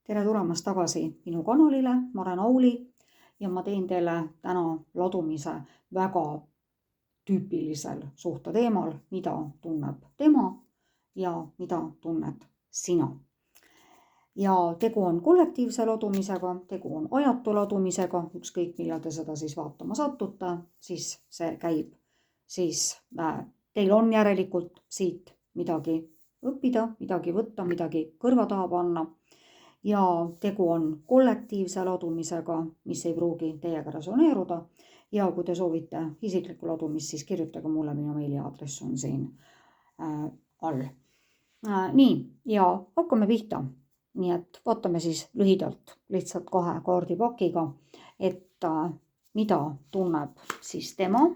tere tulemast tagasi minu kanalile, ma olen Auli ja ma teen teile täna ladumise väga tüüpilisel suhteteemal, mida tunneb tema ja mida tunned sina. Ja tegu on kollektiivse ladumisega, tegu on ajatu ladumisega, ükskõik millal te seda siis vaatama satute, siis see käib. Siis teil on järelikult siit midagi õppida, midagi võtta, midagi kõrva taha panna. Ja tegu on kollektiivse ladumisega, mis ei pruugi teiega resoneeruda. Ja kui te soovite isiklikku ladumist, siis kirjutage mulle, minu meiliaadress on siin all. Nii, ja hakkame pihta. Nii et vaatame siis lühidalt lihtsalt 2 kaardipakiga, et mida tunneb siis tema.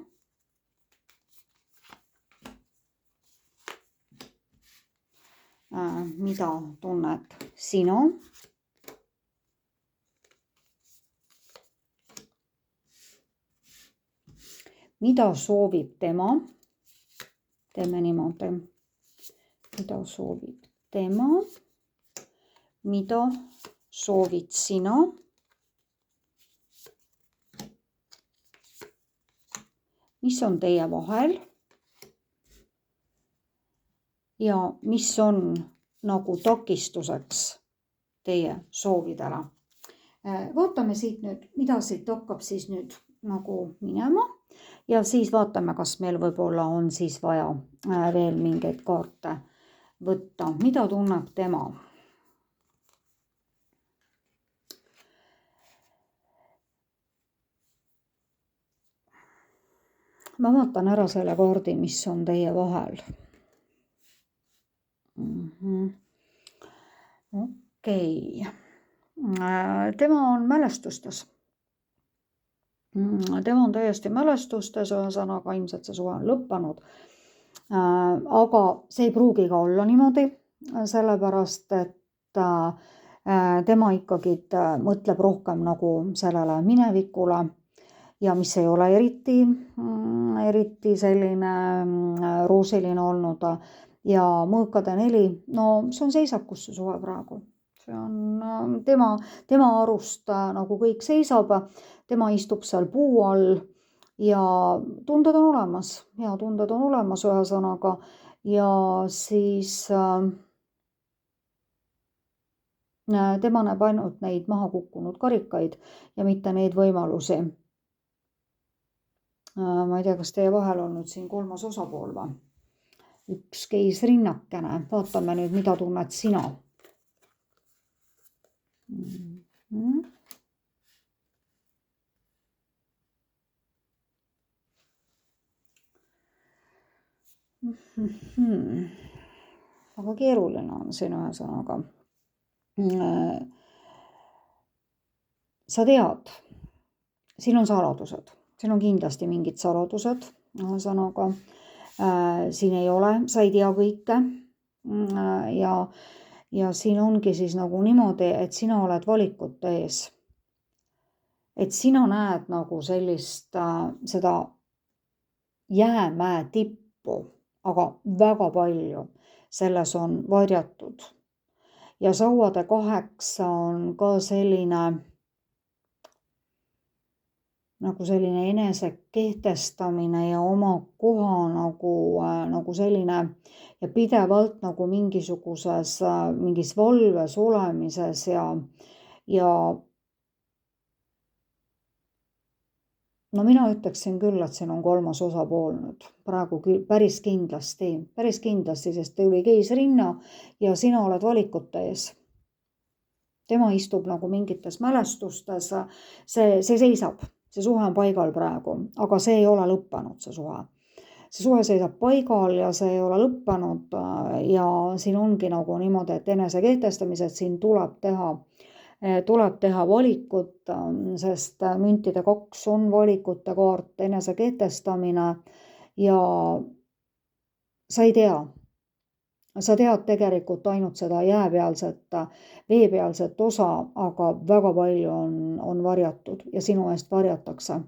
Mida tunned sina. Mida soovib tema. Teeme niimoodi. Mida soovib tema. Mida soovid sina. Mis on teie vahel. Ja mis on nagu takistuseks teie soovidele. Vaatame siit nüüd, mida siit hakkab siis nüüd nagu minema. Ja siis vaatame, kas meil võib-olla on siis vaja veel mingeid kaarte võtta. Mida tunneb tema? Ma vaatan ära selle kaardi, mis on teie vahel. Okei. Tema on mälestustes. Tema on täiesti mälestustes, ühesõnaga ilmselt see suhe on lõppenud. Aga see ei pruugi ka olla niimoodi, sellepärast, et tema ikkagi mõtleb rohkem nagu sellele minevikule ja mis ei ole eriti selline roosiline olnud. Ja mõõkade 4, no see on seisakus see suhe praegu. See on tema arust nagu kõik seisab, tema istub seal puu all ja tunded on olemas. Ja tunded on olemas ühesõnaga ja siis tema näeb ainult neid maha kukkunud karikaid ja mitte neid võimalusi. Ma ei tea, kas teie vahel on nüüd siin 3. osapool või? Üks keisrinnakene. Vaatame nüüd, mida tunned sina. Aga keeruline on siin ühesõnaga. Sa tead, siin on saladused. Siin on kindlasti mingid saladused ühesõnaga. Siin ei ole, sa ei tea kõike ja siin ongi siis nagu niimoodi, et sina oled valikute ees. Et sina näed nagu sellist, seda jäämäe tippu, aga väga palju selles on varjatud. Ja sauade 8 on ka selline enese kehtestamine ja oma koha nagu selline ja pidevalt nagu mingis valves olemises ja no mina ütleksin küll, et siin on 3. osapool nüüd praegu päris kindlasti, sest tuli keisrinna ja sina oled valikute ees. Tema istub nagu mingites mälestustes, see seisab. See suhe on paigal praegu, aga see ei ole lõppenud see suhe. See suhe seisab paigal ja see ei ole lõppenud ja siin ongi nagu niimoodi, et enese kehtestamised siin tuleb teha valikut, sest müntide 2 on valikute kaart, enese kehtestamine ja sa ei tea. Sa tead tegelikult ainult seda jääpealset, veepealset osa, aga väga palju on varjatud ja sinu eest varjatakse.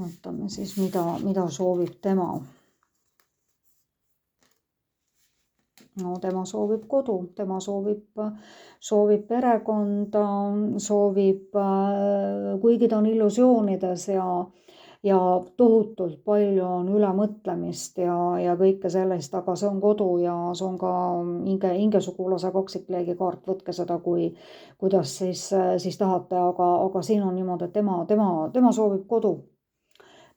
Vaatame siis, mida soovib tema. no tema soovib kodu, tema soovib perekonda, soovib, kuigi ta on illusioonides ja tohutult palju on ülemõtlemist ja kõike sellist, aga see on kodu ja see on ka hingesugulase kaksikleegikaart, võtke seda kuidas siis tahate, aga siin on niimoodi, et tema soovib kodu.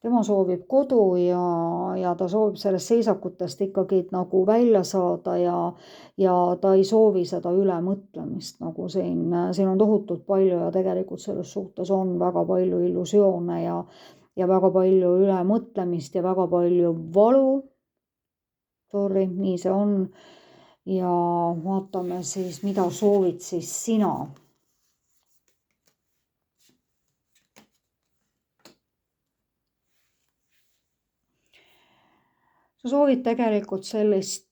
Tema soovib kodu ja ta soovib sellest seisakutest ikkagi nagu välja saada ja ta ei soovi seda ülemõtlemist nagu siin on tohutult palju ja tegelikult selles suhtes on väga palju illusioone ja väga palju ülemõtlemist ja väga palju valu. Sorry, nii see on. Ja vaatame siis, mida soovid siis sina. Sa soovid tegelikult sellist,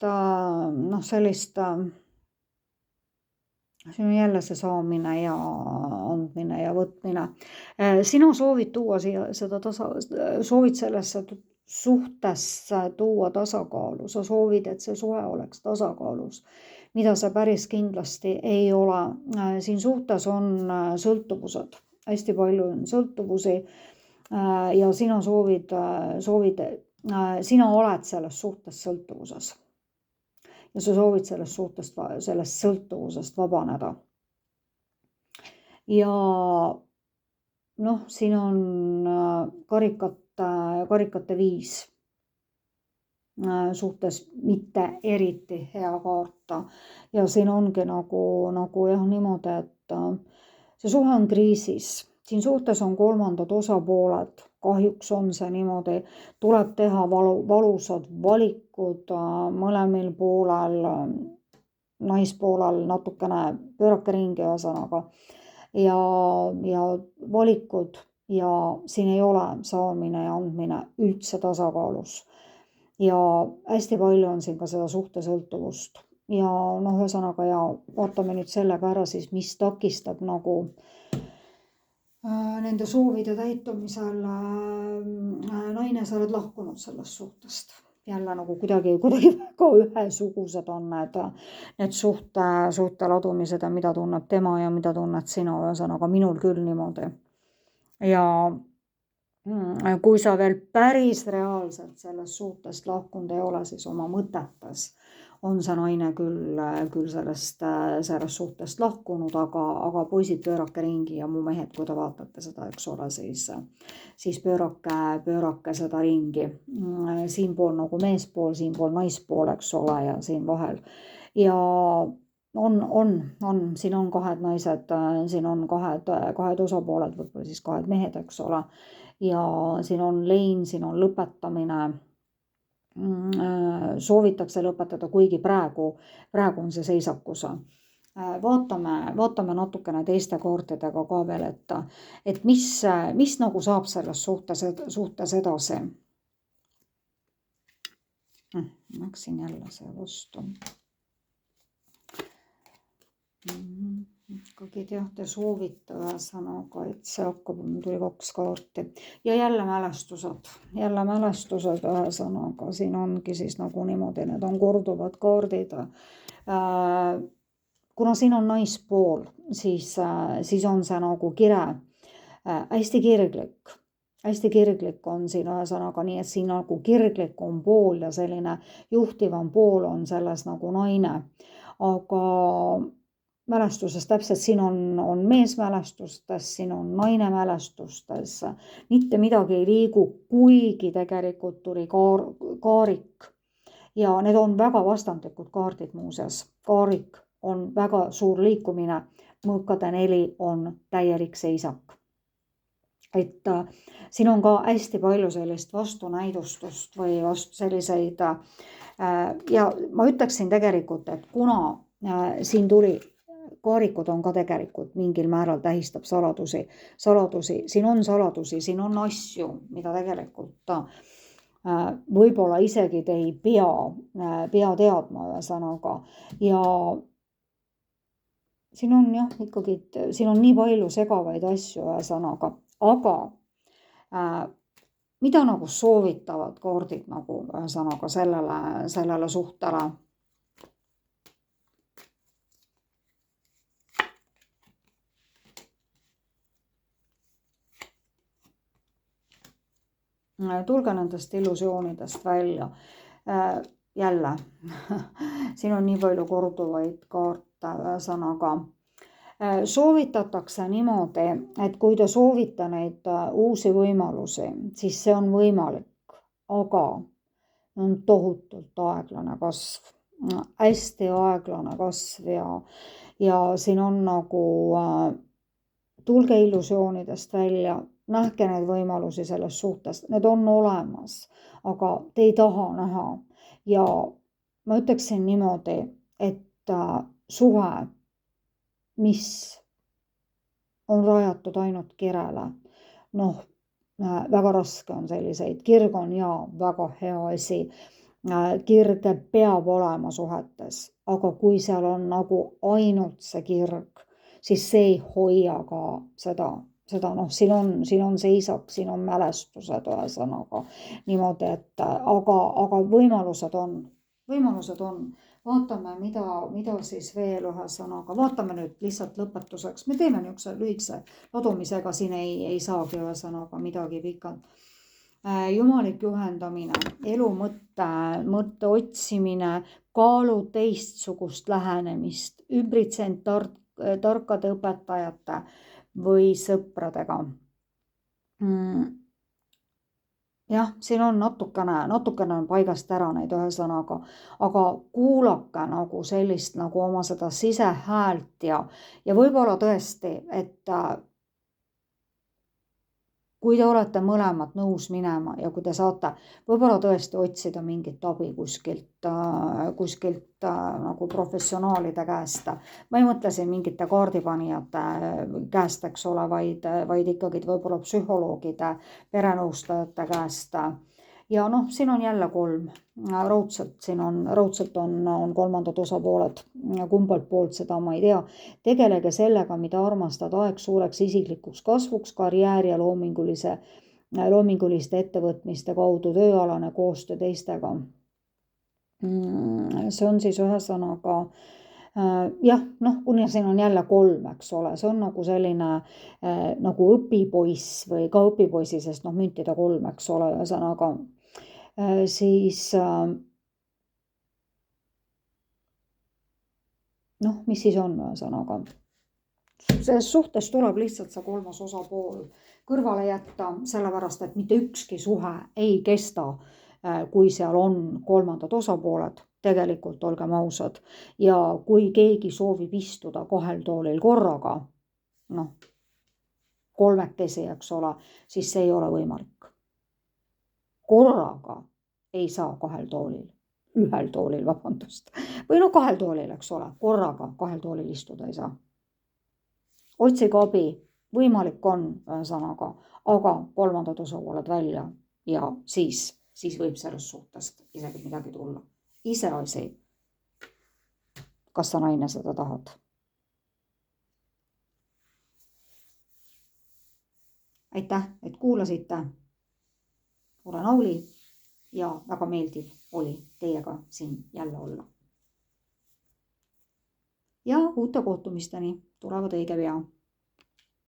siin on jälle see saamine ja andmine ja võtmine. Sina soovid tuua siia soovid sellesse suhtesse tuua tasakaalu, sa soovid, et see suhe oleks tasakaalus, mida sa päris kindlasti ei ole. Siin suhtes on sõltuvused, hästi palju on sõltuvusi ja sina soovid, sina oled selles suhtes sõltuvuses ja sa soovid sellest sõltuvusest vabaneda. Ja siin on karikate 5 suhtes mitte eriti hea kaarta ja siin ongi nagu jah niimoodi, et see suhe on kriisis. Siin suhtes on kolmandad osapooled, kahjuks on see niimoodi, tuleb teha valusad valikud mõlemil poolel, naispoolel natukene pöörake ringi ühesõnaga ja valikud ja siin ei ole saamine ja andmine üldse tasakaalus ja hästi palju on siin ka seda suhtesõltuvust ja ühesõnaga ja vaatame nüüd sellega ära siis, mis takistab nagu nende soovide täitumisel. Naine, sa oled lahkunud sellest suhtest. Jälle nagu kuidagi väga ühesugused on need suhte ladumised ja mida tunneb tema ja mida tunned sina, ühesõnaga minul küll niimoodi. Ja kui sa veel päris reaalselt sellest suhtest lahkunud ei ole, siis oma mõtetes on see naine küll sellest suhtest lahkunud, aga poisid pöörake ringi ja mu mehed, kui te vaatate seda, eks ole, siis pöörake seda ringi. Siinpool nagu meespool, siinpool naispool, eks ole, ja siin vahel. Ja siin on kahed naised, siin on kahed osapooled, võib-olla siis kahed mehed, eks ole. Ja siin on lein, siin on lõpetamine. Soovitakse lõpetada, kuigi praegu on see seisakus. Vaatame natukene teiste kaartidega ka veel, et mis nagu saab selles suhtes edasi. Läksin jälle see vastu. Ikkagi te soovite ühesõnaga, et see hakkab, tuli 2 kaarti ja jälle mälestused ühesõnaga, siin ongi siis nagu niimoodi, need on korduvad kaardid. Kuna siin on naispool, siis on see nagu kire, hästi kirglik on siin ühesõnaga, nii et siin nagu kirglik on pool ja selline juhtivam pool on selles nagu naine, aga mälestustes täpselt siin on mees mälestustes, siin on naine mälestustes, mitte midagi ei liigu, kuigi tegelikult tuli kaarik ja need on väga vastandlikud kaardid muuseas. Kaarik on väga suur liikumine, mõõkade 4 on täielik seisak. Et siin on ka hästi palju sellist vastunäidustust või selliseid ja ma ütleksin tegelikult, et kuna siin tuli kaarikud on ka tegelikult mingil määral tähistab saladusi, siin on saladusi, siin on asju, mida tegelikult võib-olla isegi te ei pea teadma ühesõnaga ja siin on jah ikkagi, siin on nii palju segavaid asju ühesõnaga, aga mida nagu soovitavad kaardid nagu ühesõnaga sellele suhtele? tulge nendest illusioonidest välja. Jälle, siin on nii palju korduvaid kaarte, ühesõnaga soovitatakse niimoodi, et kui te soovite neid uusi võimalusi, siis see on võimalik, aga on tohutult aeglane kasv, hästi aeglane kasv ja siin on nagu tulge illusioonidest välja, nähke neid võimalusi selles suhtes, need on olemas, aga te ei taha näha. Ja ma ütleksin niimoodi, et suhe, mis on rajatud ainult kirele, noh, väga raske on selliseid, kirg on väga hea asi, kirg peab olema suhetes, aga kui seal on nagu ainult see kirg, siis see ei hoia ka seda, noh, siin on seisak, siin on mälestused, ühesõnaga niimoodi, et aga võimalused on. Vaatame, mida siis veel, ühesõnaga, vaatame nüüd lihtsalt lõpetuseks, me teeme niisuguse lühikese ladumisega, siin ei saagi ühesõnaga midagi pikalt. Jumalik juhendamine, elu mõtte otsimine, kaalu teistsugust lähenemist, ümbritsenud tarkade õpetajate või sõpradega. Jah, siin on natukene on paigast ära neid, ühesõnaga, aga kuulake nagu sellist nagu oma seda sisehäält ja võib-olla tõesti, et kui te olete mõlemad nõus minema ja kui te saate võib-olla tõesti otsida mingit abi kuskilt nagu professionaalide käest. Ma ei mõtle siin mingite kaardipanijate käest, eks ole, vaid ikkagi võib-olla psühholoogide, perenõustajate käest. Ja noh, siin on jälle 3. Raudselt on kolmandad osapooled, kumbalt poolt seda ma ei tea. Tegelege sellega, mida armastad, aeg suureks isiklikuks kasvuks, karjäär ja loominguliste ettevõtmiste kaudu, tööalane koostöö teistega. See on siis ühesõnaga, jah, noh, kuna siin on jälle 3, eks ole, see on nagu selline nagu õpipoiss või ka õpipoisi, sest noh, müntide 3, eks ole, ühesõnaga siis noh, mis siis on, ühesõnaga selles suhtes tuleb lihtsalt see 3. osapool kõrvale jätta, sellepärast et mitte ükski suhe ei kesta, kui seal on 3. osapooled, tegelikult olgem ausad, ja kui keegi soovib istuda 2 toolil korraga, noh, 3-kesi, eks ole, siis see ei ole võimalik. Korraga ei saa 2 toolil, 1 toolil, vabandust, või no 2 toolil, eks ole, korraga 2 toolil istuda ei saa. Otsige abi, võimalik on, ühesõnaga, aga 3. osapooled välja ja siis võib sellest suhtest isegi midagi tulla. Iseasi, kas sa naine seda tahad. Aitäh, et kuulasite. Olen Auli ja väga meeldiv oli teiega siin jälle olla. Ja uute kohtumisteni tulevad õige pea.